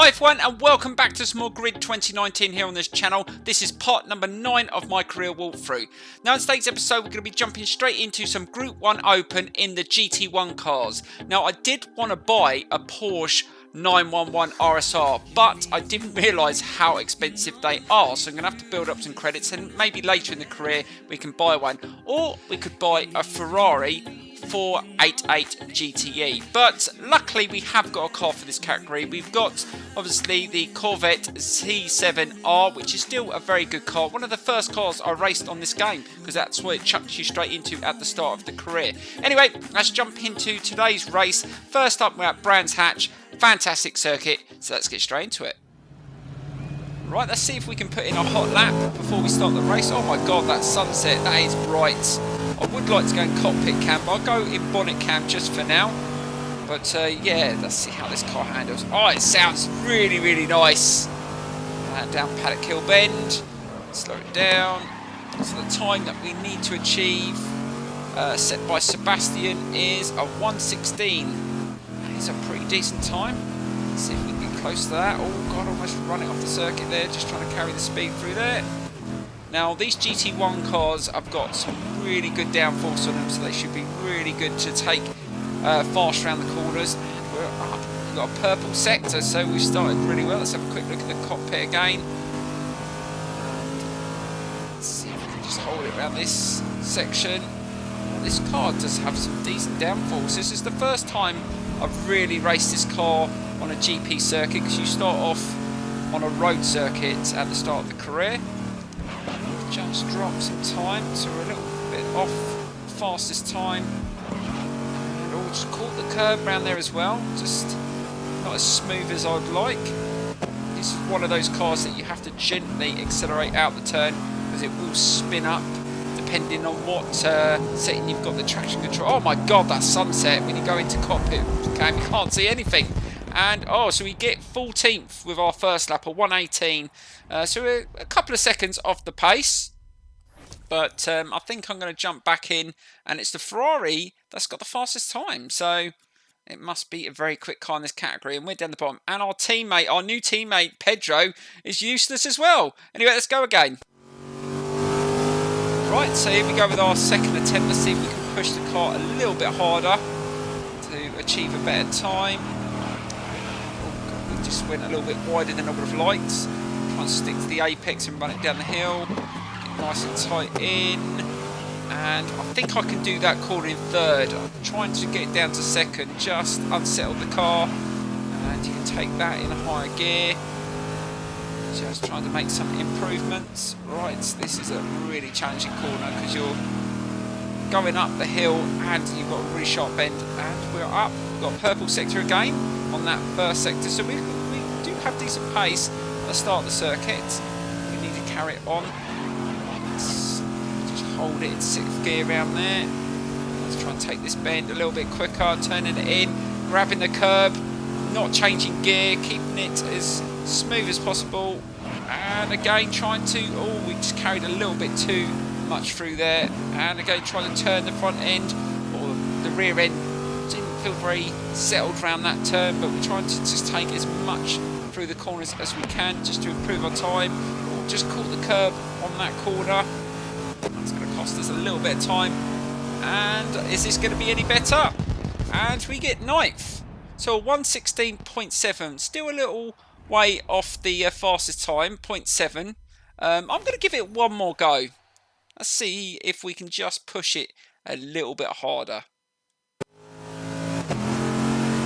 Hi everyone and welcome back to some more Grid 2019 here on this channel. This is part number 9 of my career walkthrough. Now in today's episode we're going to be jumping straight into some Group 1 Open in the GT1 cars. Now I did want to buy a Porsche 911 RSR, but I didn't realise how expensive they are, so I'm going to have to build up some credits and maybe later in the career we can buy one. Or we could buy a Ferrari 488 GTE, but luckily we have got a car for this category. We've got obviously the Corvette T7R, which is still a very good car, one of the first cars I raced on this game because that's what it chucks you straight into at the start of the career. Anyway, let's jump into today's race. First up we're at Brands Hatch, fantastic circuit, so let's get straight into it. Right, let's see if we can put in a hot lap before we start the race. Oh my god, that sunset, that is bright. I would like to go in cockpit cam, but I'll go in bonnet cam just for now. But yeah, let's see how this car handles. Oh, it sounds really, really nice. Down Paddock Hill Bend. Slow it down. So the time that we need to achieve, set by Sebastian, is a 1:16. That is a pretty decent time. Let's see if we can get close to that. Oh god, almost running off the circuit there, just trying to carry the speed through there. Now these GT1 cars have got some really good downforce on them, so they should be really good to take fast around the corners. And we're up. We've got a purple sector, so we've started really well. Let's have a quick look at the cockpit again. Let's see if we can just hold it around this section. This car does have some decent downforce. This is the first time I've really raced this car on a GP circuit, because you start off on a road circuit at the start of the career. Just dropped some time, so we're a little bit off fastest time. And oh, just caught the curb around there as well, just not as smooth as I'd like. This is one of those cars that you have to gently accelerate out the turn, because it will spin up depending on what setting you've got the traction control. Oh my god, that sunset when you go into cockpit cam, you can't see anything. And oh, so we get 14th with our first lap, a 1:18. So we're a couple of seconds off the pace. But I think I'm going to jump back in, and it's the Ferrari that's got the fastest time. So it must be a very quick car in this category. And we're down the bottom. And our teammate, our new teammate, Pedro, is useless as well. Anyway, let's go again. Right, so here we go with our second attempt. Let's see if we can push the car a little bit harder to achieve a better time. Just went a little bit wider than I would have liked. Try and stick to the apex and run it down the hill. Get nice and tight in. And I think I can do that corner in third. I'm trying to get it down to second, just unsettle the car. And you can take that in a higher gear. Just trying to make some improvements. Right, this is a really challenging corner because you're going up the hill and you've got a really sharp bend. And we're up. We've got purple sector again on that first sector, so we do have decent pace at the start of the circuit. We need to carry it on. Let's just hold it in 6th gear around there. Let's try and take this bend a little bit quicker, turning it in, grabbing the curb, not changing gear, keeping it as smooth as possible. And again trying to, oh, we just carried a little bit too much through there. And again trying to turn the front end or the rear end. Didn't feel very settled around that turn, but we're trying to just take as much through the corners as we can just to improve our time. Or just caught the curb on that corner. That's going to cost us a little bit of time. And is this going to be any better? And we get 9th. So 1:16.7, still a little way off the fastest time, 0.7. I'm going to give it one more go. Let's see if we can just push it a little bit harder.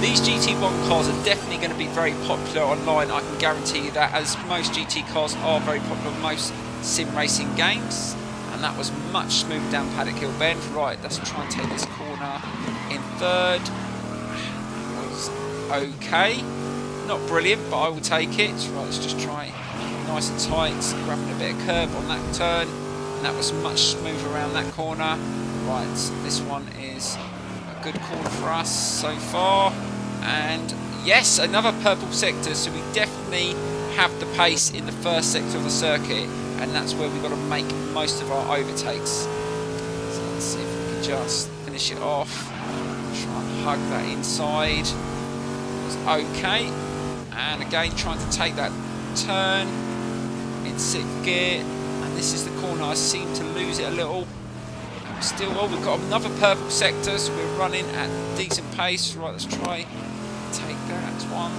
These GT1 cars are definitely going to be very popular online, I can guarantee you that, as most GT cars are very popular in most sim racing games. And that was much smoother down Paddock Hill Bend. Right, let's try and take this corner in third. That was okay. Not brilliant, but I will take it. Right, let's just try nice and tight, grabbing a bit of curb on that turn. And that was much smoother around that corner. Right, this one is a good corner for us so far. And yes, another purple sector, so we definitely have the pace in the first sector of the circuit, and that's where we've got to make most of our overtakes. So let's see if we can just finish it off. Try and hug that inside. It's okay. And again, trying to take that turn in 6th gear. And this is the corner I seem to lose it a little. And still, well, we've got another purple sector, so we're running at decent pace. Right, let's try take that one.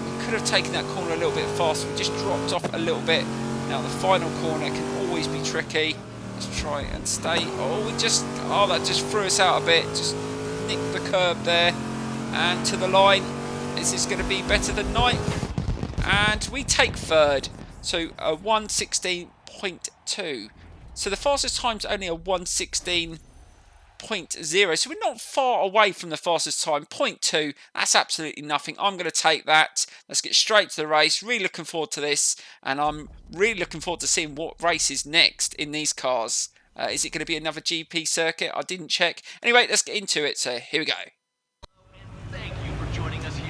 We could have taken that corner a little bit faster. We just dropped off a little bit. Now the final corner can always be tricky. Let's try and stay. Oh, that just threw us out a bit. Just nicked the curb there. And to the line. Is this going to be better than 9th? And we take 3rd. So a 1:16.2. So the fastest time's only a 1:16.0. So we're not far away from the fastest time. 0.2. That's absolutely nothing. I'm going to take that. Let's get straight to the race. Really looking forward to this. And I'm really looking forward to seeing what race is next in these cars. Is it going to be another GP circuit? I didn't check. Anyway, let's get into it. So here we go.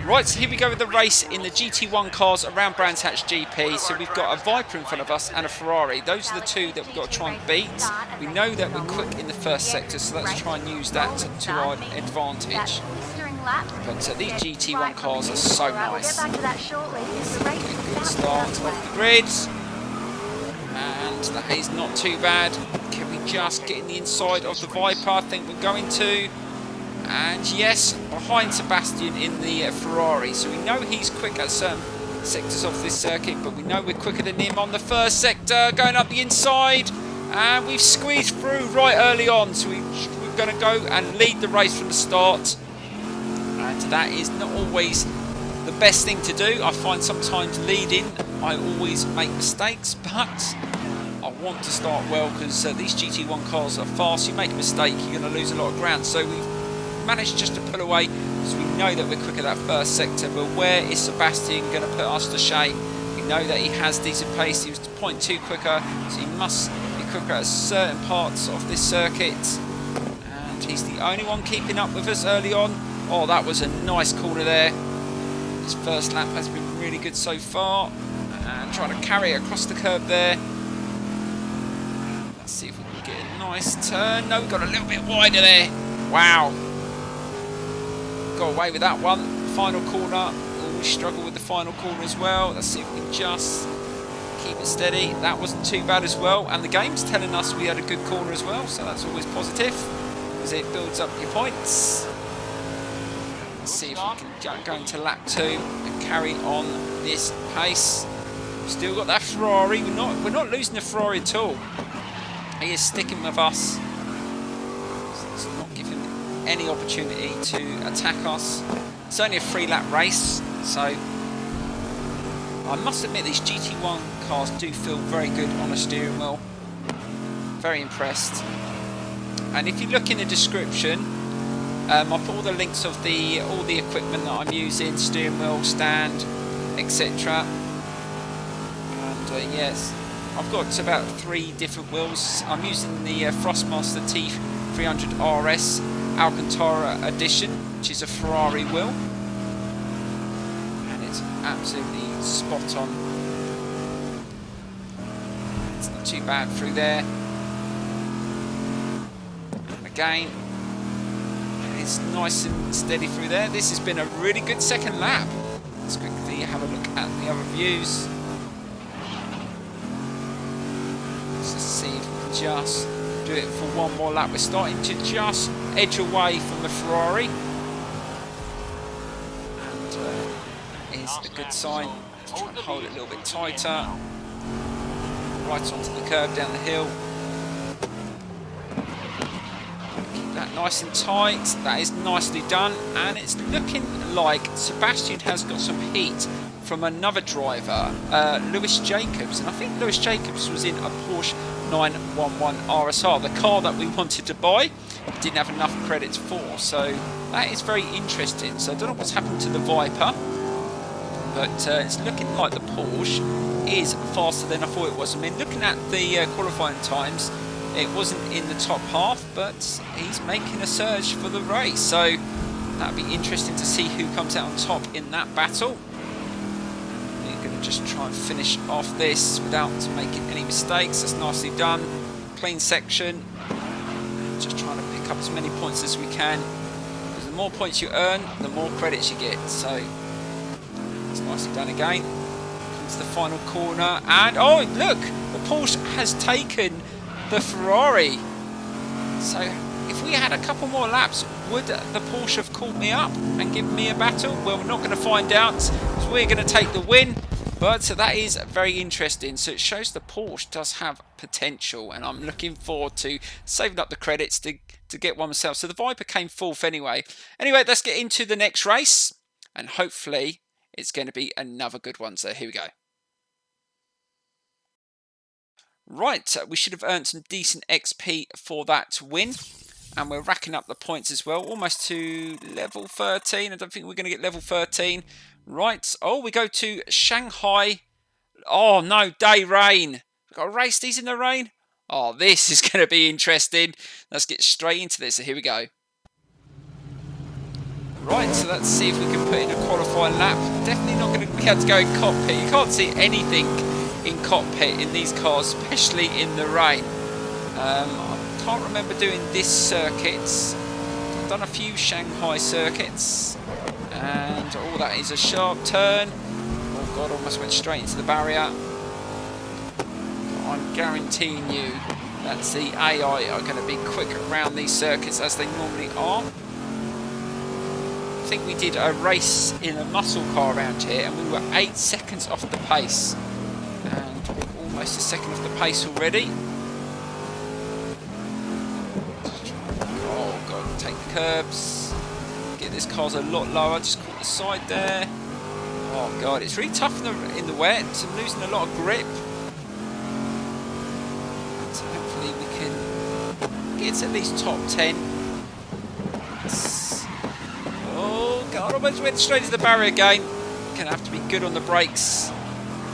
Right, so here we go with the race in the GT1 cars around Brands Hatch GP. So we've got a Viper in front of us and a Ferrari. Those are the two that we've got to try and beat. We know that we're quick in the first sector, so let's try and use that to our advantage. But these GT1 cars are so nice. Good start off the grid. And that is not too bad. Can we just get in the inside of the Viper? I think we're going to. And yes, behind Sebastian in the Ferrari. So we know he's quick at certain sectors of this circuit, but we know we're quicker than him on the first sector. Going up the inside, and we've squeezed through right early on. So we're going to go and lead the race from the start. And that is not always the best thing to do. I find sometimes leading, I always make mistakes, but I want to start well because these GT1 cars are fast. You make a mistake, you're going to lose a lot of ground. So we've managed just to pull away because we know that we're quick at that first sector. But where is Sebastian going to put us to shame? We know that he has decent pace. He was 0.2 quicker, so he must be quicker at certain parts of this circuit. And he's the only one keeping up with us early on. Oh, that was a nice corner there. His first lap has been really good so far. And trying to carry it across the curb there. Let's see if we can get a nice turn. No, we got a little bit wider there. Wow. Got away with that one. Final corner. Oh, we struggle with the final corner as well. Let's see if we can just keep it steady. That wasn't too bad as well. And the game's telling us we had a good corner as well. So that's always positive because it builds up your points. Let's see if we can go into lap 2 and carry on this pace. Still got that Ferrari. We're not losing the Ferrari at all. He is sticking with us. It's not giving any opportunity to attack us. It's only a 3-lap race, so I must admit these GT1 cars do feel very good on a steering wheel. Very impressed. And if you look in the description, I put all the links of all the equipment that I'm using, steering wheel, stand, etc. And yes, I've got about 3 different wheels. I'm using the Thrustmaster T300rs Alcantara edition, which is a Ferrari wheel, and it's absolutely spot on. It's not too bad through there. And again, it's nice and steady through there. This has been a really good second lap. Let's quickly have a look at the other views. Let's see if we can just do it for one more lap. We're starting to just edge away from the Ferrari, and that is a good sign. Let's try and hold it a little bit tighter. Right onto the curb down the hill. Keep that nice and tight. That is nicely done, and it's looking like Sebastian has got some heat from another driver, Lewis Jacobs, and I think Lewis Jacobs was in a Porsche 911 RSR, the car that we wanted to buy, but didn't have enough credits for. So that is very interesting. So I don't know what's happened to the Viper, but it's looking like the Porsche is faster than I thought it was. I mean, looking at the qualifying times, it wasn't in the top half, but he's making a surge for the race. So that'd be interesting to see who comes out on top in that battle. Just try and finish off this without making any mistakes. That's nicely done. Clean section. Just trying to pick up as many points as we can, because the more points you earn, the more credits you get. So That's nicely done again. Comes the final corner, and oh look, the Porsche has taken the Ferrari. So if we had a couple more laps, would the Porsche have caught me up and given me a battle? Well, we're not going to find out, so we're going to take the win. But that is very interesting. So it shows the Porsche does have potential, and I'm looking forward to saving up the credits to get one myself. So the Viper came fourth anyway. Anyway, let's get into the next race, and hopefully it's going to be another good one. So here we go. Right, we should have earned some decent XP for that win. And we're racking up the points as well, almost to level 13. I don't think we're going to get level 13. Right, oh, we go to Shanghai. Oh, no, day rain. We've got to race these in the rain. Oh, this is going to be interesting. Let's get straight into this. So here we go. Right, so let's see if we can put in a qualifying lap. Definitely not going to be able to go in cockpit. You can't see anything in cockpit in these cars, especially in the rain. I can't remember doing this circuit. I've done a few Shanghai circuits, and oh, that is a sharp turn. Oh god, almost went straight into the barrier. I'm guaranteeing you that the AI are going to be quick around these circuits as they normally are. I think we did a race in a muscle car around here, and we were 8 seconds off the pace, and almost a second off the pace already. Take the curbs, get this car's a lot lower, just caught the side there. Oh god, it's really tough in the wet, so I'm losing a lot of grip. So hopefully we can get to at least top 10. Oh god, almost went straight into the barrier again. Gonna have to be good on the brakes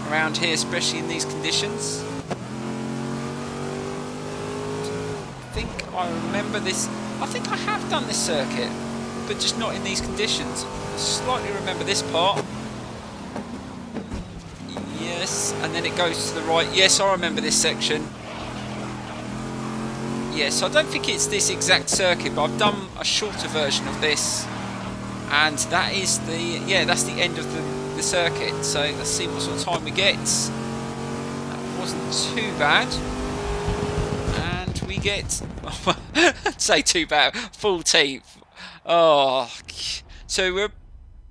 around here, especially in these conditions. I think I remember this. I think I have done this circuit, but just not in these conditions. I slightly remember this part. Yes, and then it goes to the right. Yes, I remember this section. Yes, I don't think it's this exact circuit, but I've done a shorter version of this. And that is the, yeah, that's the end of the circuit. So let's see what sort of time we get. That wasn't too bad. And we get, say too bad, 14th. Oh, so we're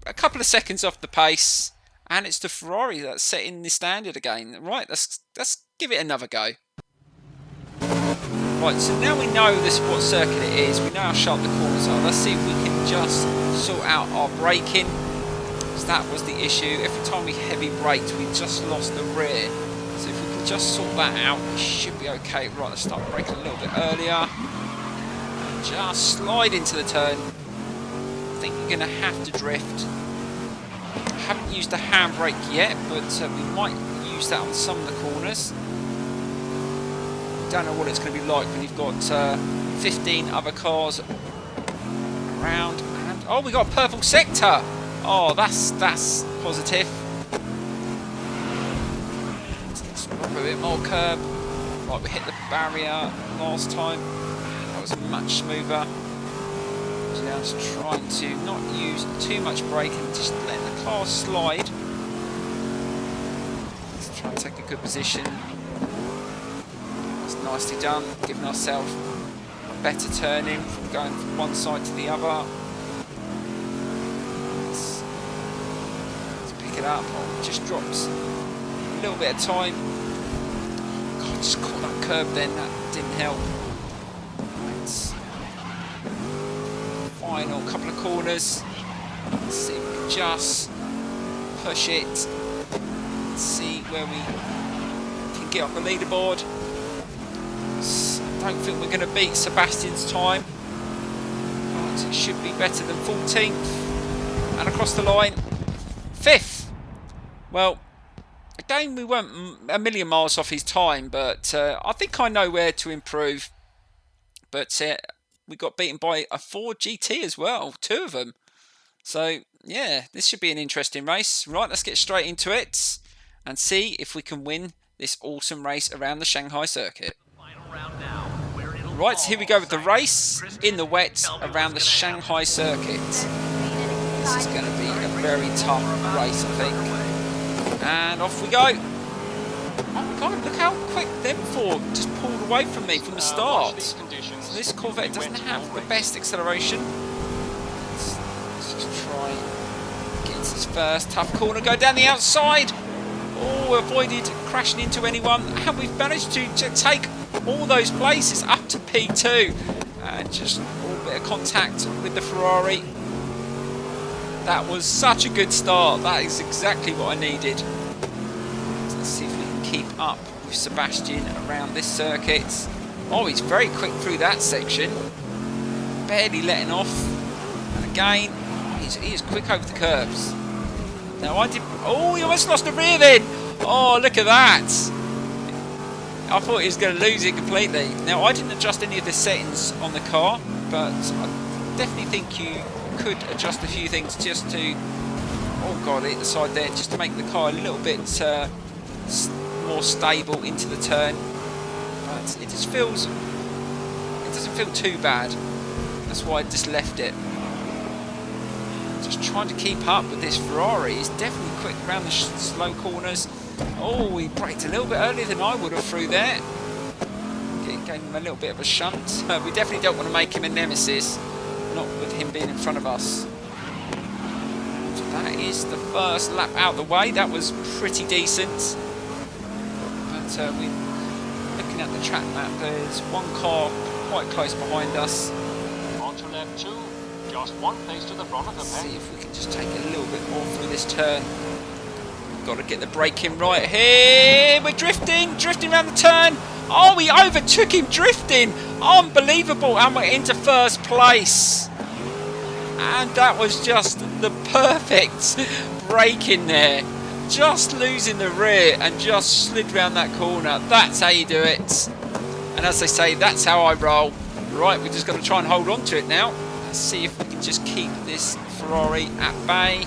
a couple of seconds off the pace, and it's the Ferrari that's setting the standard again. Right, let's give it another go. Right, so now we know what circuit it is. We know how sharp the corners are. Let's see if we can just sort out our braking. So that was the issue. Every time we heavy braked, we just lost the rear. So if we can just sort that out, we should be okay. Right, let's start braking a little bit earlier. And just slide into the turn. I think you're going to have to drift. I haven't used the handbrake yet, but we might use that on some of the corners. Don't know what it's going to be like when you've got 15 other cars around. And oh, we got a purple sector. Oh, that's positive. Let's drop a bit more curb. Right, we hit the barrier last time. That was much smoother. Just trying to not use too much brake and just let the car slide. Let's try and take a good position. Nicely done, giving ourselves a better turning from going from one side to the other. Let's pick it up. Oh, it just drops a little bit of time. God, just caught that curb then, that didn't help. Right. Final couple of corners. Let's see if we can just push it. Let's see where we can get on the leaderboard. I don't think we're going to beat Sebastian's time, but it should be better than 14th. And across the line, 5th. Well, again, we weren't a million miles off his time, but I think I know where to improve. But we got beaten by a Ford GT as well, 2 of them. So, yeah, this should be an interesting race. Right, let's get straight into it and see if we can win this awesome race around the Shanghai circuit. Right, so here we go with the race in the wet around the Shanghai circuit. This is going to be a very tough race, I think. And off we go. Oh God, look how quick them four just pulled away from me from the start. So this Corvette doesn't have the best acceleration. Let's just try get into this first tough corner, go down the outside. Oh, avoided crashing into anyone. And we've managed to take all those places up to P2. And just a little bit of contact with the Ferrari. That was such a good start. That is exactly what I needed. Let's see if we can keep up with Sebastian around this circuit. Oh, he's very quick through that section. Barely letting off. And again, he is quick over the curbs. Now I did... Oh, he almost lost the rear then. Oh, look at that. I thought he was going to lose it completely. Now, I didn't adjust any of the settings on the car, but I definitely think you could adjust a few things just to... Oh, God, hit the side there, just to make the car a little bit more stable into the turn. But it just feels... It doesn't feel too bad. That's why I just left it. Just trying to keep up with this Ferrari. He's definitely quick around the slow corners. Oh, he braked a little bit earlier than I would have through there. Gave him a little bit of a shunt. We definitely don't want to make him a nemesis. Not with him being in front of us. So that is the first lap out the way. That was pretty decent. But we're looking at the track map. There's one car quite close behind us. On to lap 2. Just one place to the front of the pack. See if we can just take a little bit more through this turn. Got to get the braking right here. We're drifting around the turn. Oh, we overtook him drifting. Unbelievable. And we're into first place. And that was just the perfect braking there. Just losing the rear and just slid round that corner. That's how you do it. And as they say, that's how I roll. Right, we're just going to try and hold on to it now. Let's see if we can just keep this Ferrari at bay.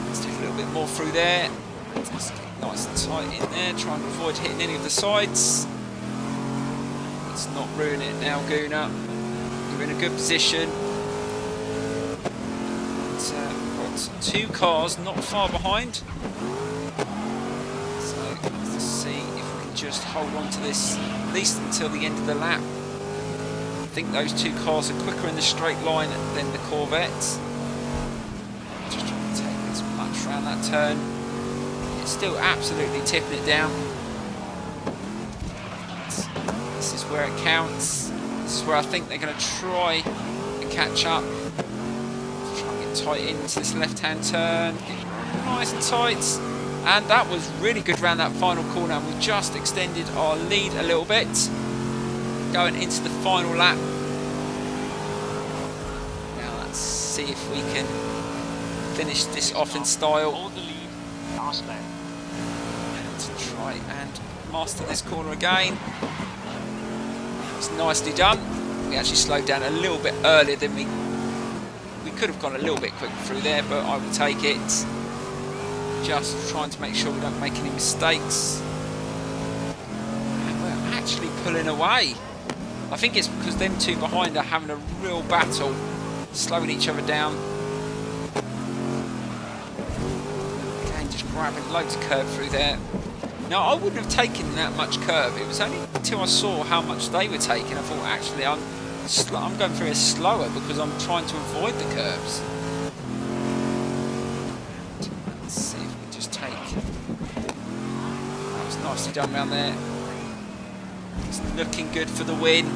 Let's do a little bit more through there. Let's get nice and tight in there. Try and avoid hitting any of the sides. Let's not ruin it now, Gooner. You're in a good position. We've got two cars not far behind. So let's see if we can just hold on to this at least until the end of the lap. I think those two cars are quicker in the straight line than the Corvettes. Just trying to take as much around that turn. It's still absolutely tipping it down. This is where it counts. This is where I think they're going to try and catch up. Try and get tight into this left-hand turn. Get nice and tight. And that was really good around that final corner. And we just extended our lead a little bit. Going into the final lap. Now let's see if we can finish this off in style. To try and master this corner again. It's nicely done. We actually slowed down a little bit earlier than we could have gone a little bit quicker through there, but I will take it. Just trying to make sure we don't make any mistakes. And we're actually pulling away. I think it's because them two behind are having a real battle, slowing each other down. Again, just grabbing loads of curb through there. Now, I wouldn't have taken that much curb. It was only until I saw how much they were taking, I thought, actually, I'm going through it slower because I'm trying to avoid the curbs. Let's see if we just take... That was nicely done around there. It's looking good for the win.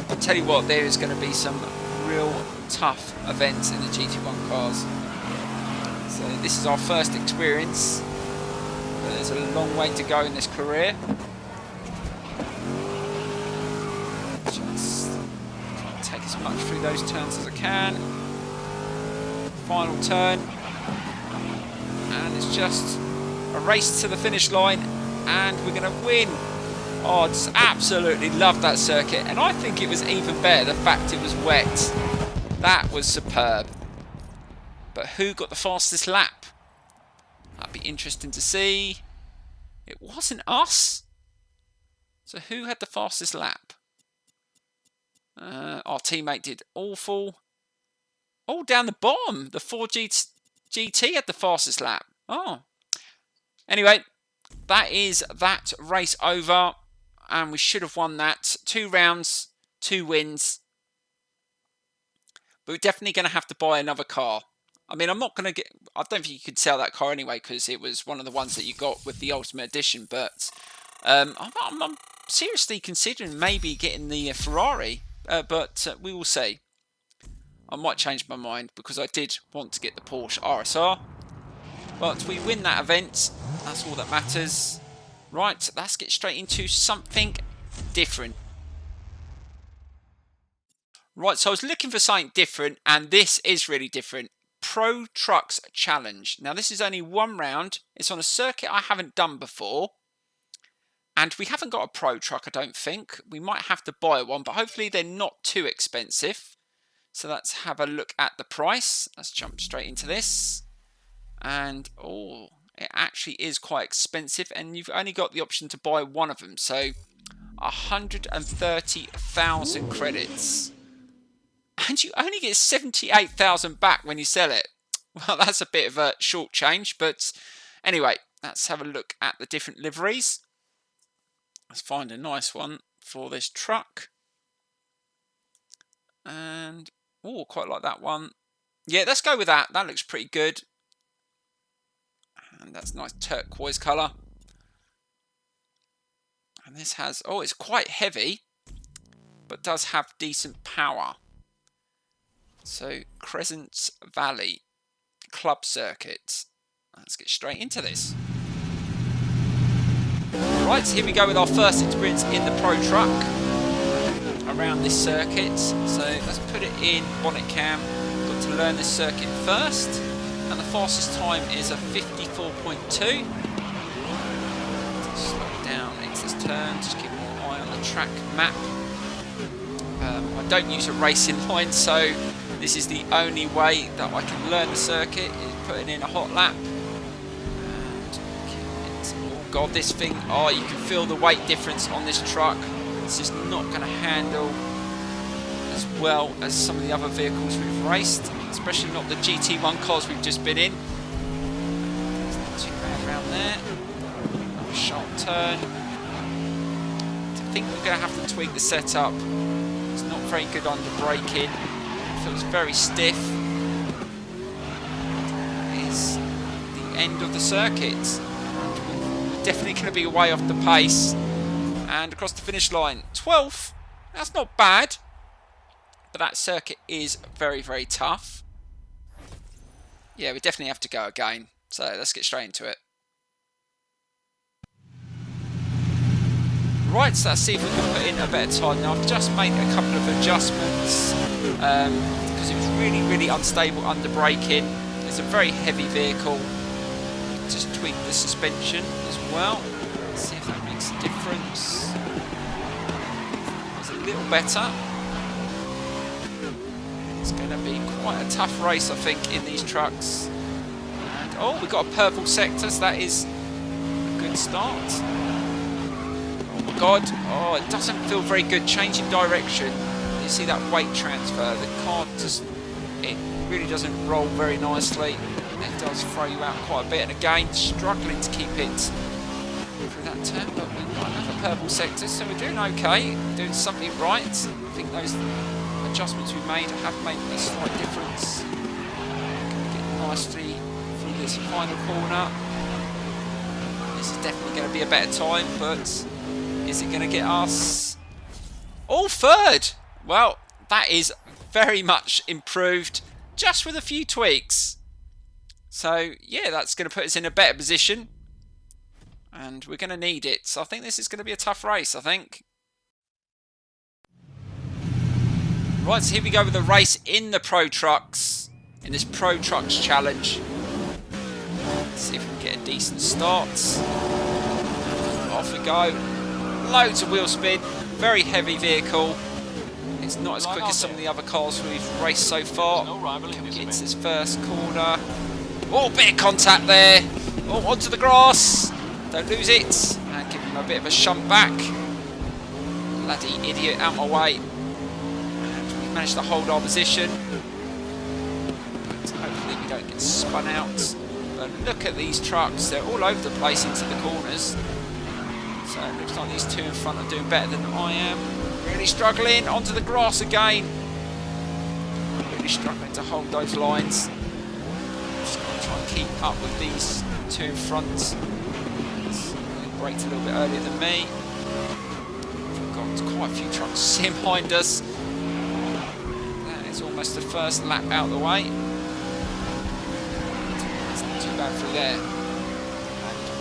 I'll tell you what, there is going to be some real tough events in the GT1 cars. So this is our first experience. But there's a long way to go in this career. Just try and take as much through those turns as I can. Final turn. And it's just a race to the finish line. And we're going to win. Oh, I just absolutely loved that circuit. And I think it was even better the fact it was wet. That was superb. But who got the fastest lap? That'd be interesting to see. It wasn't us. So who had the fastest lap? Our teammate did awful. Oh, down the bottom. The 4GT had the fastest lap. Oh. Anyway, that is that race over. And we should have won that. 2 rounds, 2 wins. But we're definitely going to have to buy another car. I mean, I'm not going to get... I don't think you could sell that car anyway, because it was one of the ones that you got with the Ultimate Edition. But I'm seriously considering maybe getting the Ferrari. But we will see. I might change my mind, because I did want to get the Porsche RSR. But we win that event. That's all that matters. Right, let's get straight into something different. Right, so I was looking for something different, and this is really different. Pro Trucks Challenge. Now, this is only 1 round. It's on a circuit I haven't done before. And we haven't got a Pro Truck, I don't think. We might have to buy one, but hopefully they're not too expensive. So let's have a look at the price. Let's jump straight into this. And, oh, it actually is quite expensive. And you've only got the option to buy one of them. So, 130,000 credits. And you only get 78,000 back when you sell it. Well, that's a bit of a short change. But anyway, let's have a look at the different liveries. Let's find a nice one for this truck. And, oh, quite like that one. Yeah, let's go with that. That looks pretty good. And that's a nice turquoise colour. And this has, oh, it's quite heavy, but does have decent power. So, Crescent Valley Club Circuit. Let's get straight into this. Right, so here we go with our first experience in the Pro Truck around this circuit. So let's put it in bonnet cam. Got to learn this circuit first. And the fastest time is a 54.2. Slow it down into this turn. Just keep an eye on the track map. I don't use a racing line, so this is the only way that I can learn the circuit, is putting in a hot lap. And oh god, this thing, oh, you can feel the weight difference on this truck. This is not going to handle as well as some of the other vehicles we've raced, especially not the GT1 cars we've just been in. There's not too bad around there. Another sharp turn. I think we're going to have to tweak the setup. It's not very good under braking. It feels very stiff. That is the end of the circuit. We're definitely going to be way off the pace. And across the finish line, 12th. That's not bad. But that circuit is very, very tough. Yeah, we definitely have to go again. So let's get straight into it. Right, so let's see if we can put in a better time. Now, I've just made a couple of adjustments because it was really, really unstable under braking. It's a very heavy vehicle. Just tweak the suspension as well. Let's see if that makes a difference. It's a little better. It's going to be quite a tough race, I think, in these trucks. And, oh, we've got a purple sector, so that is a good start. God, oh, it doesn't feel very good changing direction. You see that weight transfer, the car just, it really doesn't roll very nicely. It does throw you out quite a bit, and again, struggling to keep it through that turn, but we've got another purple sector, so we're doing okay, doing something right. I think those adjustments we made have made a slight difference. Going to get nicely through this final corner. This is definitely going to be a better time, but is it going to get us? Oh, third! Well, that is very much improved, just with a few tweaks. So, yeah, that's going to put us in a better position. And we're going to need it. So I think this is going to be a tough race, I think. Right, so here we go with the race in the Pro Trucks. In this Pro Trucks Challenge. Let's see if we can get a decent start. Off we go. Loads of wheel spin, very heavy vehicle. It's not as quick as some of the other cars we've raced so far. Can we get into this first corner? Oh, bit of contact there. Oh, onto the grass. Don't lose it. And give him a bit of a shunt back. Bloody idiot, out my way. And we've managed to hold our position. spun out. But look at these trucks, they're all over the place into the corners. So it looks like these two in front are doing better than I am. Really struggling onto the grass again. Really struggling to hold those lines. Just going to try and keep up with these two in front. They braked a little bit earlier than me. We've got quite a few trucks behind us. That is almost the first lap out of the way. It's not too bad through there.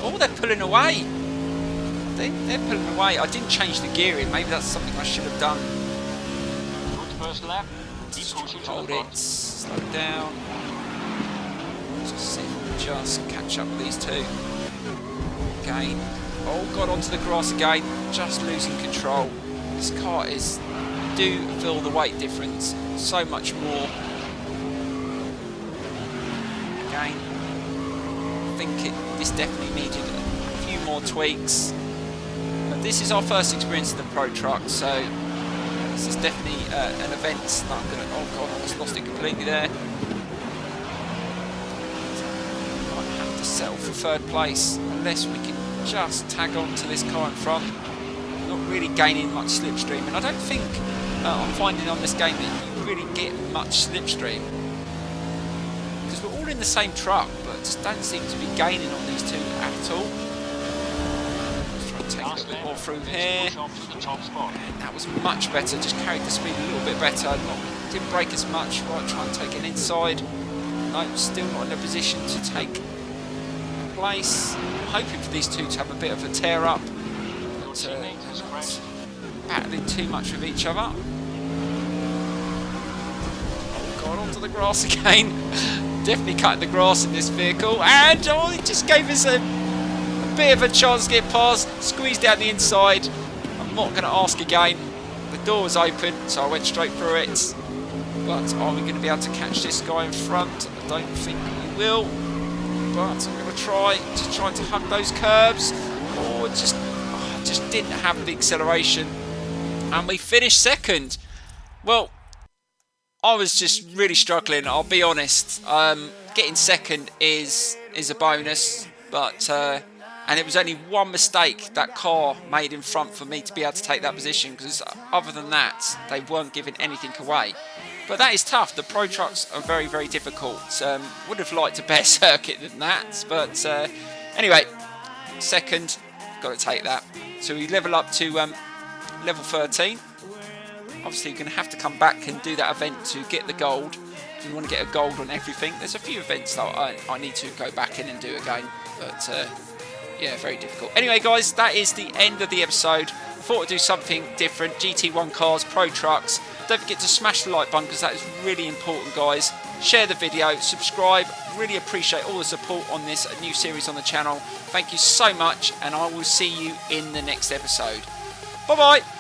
Oh, they're pulling away. They're pulling away. I didn't change the gearing. Maybe that's something I should have done. Good first lap. Hold it. Slow down. Just see if we can just catch up with these two. Again. Oh, got onto the grass again. Just losing control. This car is... do feel the weight difference. So much more. Again. I think this definitely needed a few more tweaks. This is our first experience in the Pro Truck, so this is definitely an event that I'm going to... oh god, I almost lost it completely there. Might have to settle for third place unless we can just tag on to this car in front. Not really gaining much slipstream, and I don't think I'm finding on this game that you really get much slipstream. Because we're all in the same truck, but just don't seem to be gaining on these two at all. Take a little bit more through here, and that was much better, just carried the speed a little bit better, didn't brake as much. Right, try and take an inside. No, still not in a position to take place. I'm hoping for these two to have a bit of a tear up, but not battling too much with each other. Oh god, onto the grass again. Definitely cutting the grass in this vehicle, and oh, it just gave us a bit of a chance to get past, squeeze down the inside. I'm not going to ask again. The door was open, so I went straight through it. But are we going to be able to catch this guy in front? I don't think we will. But I'm going to try to hug those curbs. Oh, I just didn't have the acceleration. And we finished second. Well, I was just really struggling, I'll be honest. Getting second is a bonus, but... and it was only one mistake that car made in front for me to be able to take that position, because other than that, they weren't giving anything away. But that is tough. The Pro Trucks are very, very difficult. Would have liked a better circuit than that. But anyway, second, got to take that. So we level up to level 13. Obviously, you're going to have to come back and do that event to get the gold. If you want to get a gold on everything, there's a few events that I need to go back in and do again. But... yeah, very difficult. Anyway, guys, that is the end of the episode. Thought I'd do something different. GT1 cars, Pro Trucks. Don't forget to smash the like button, because that is really important, guys. Share the video, subscribe. Really appreciate all the support on this new series on the channel. Thank you so much, and I will see you in the next episode. Bye-bye.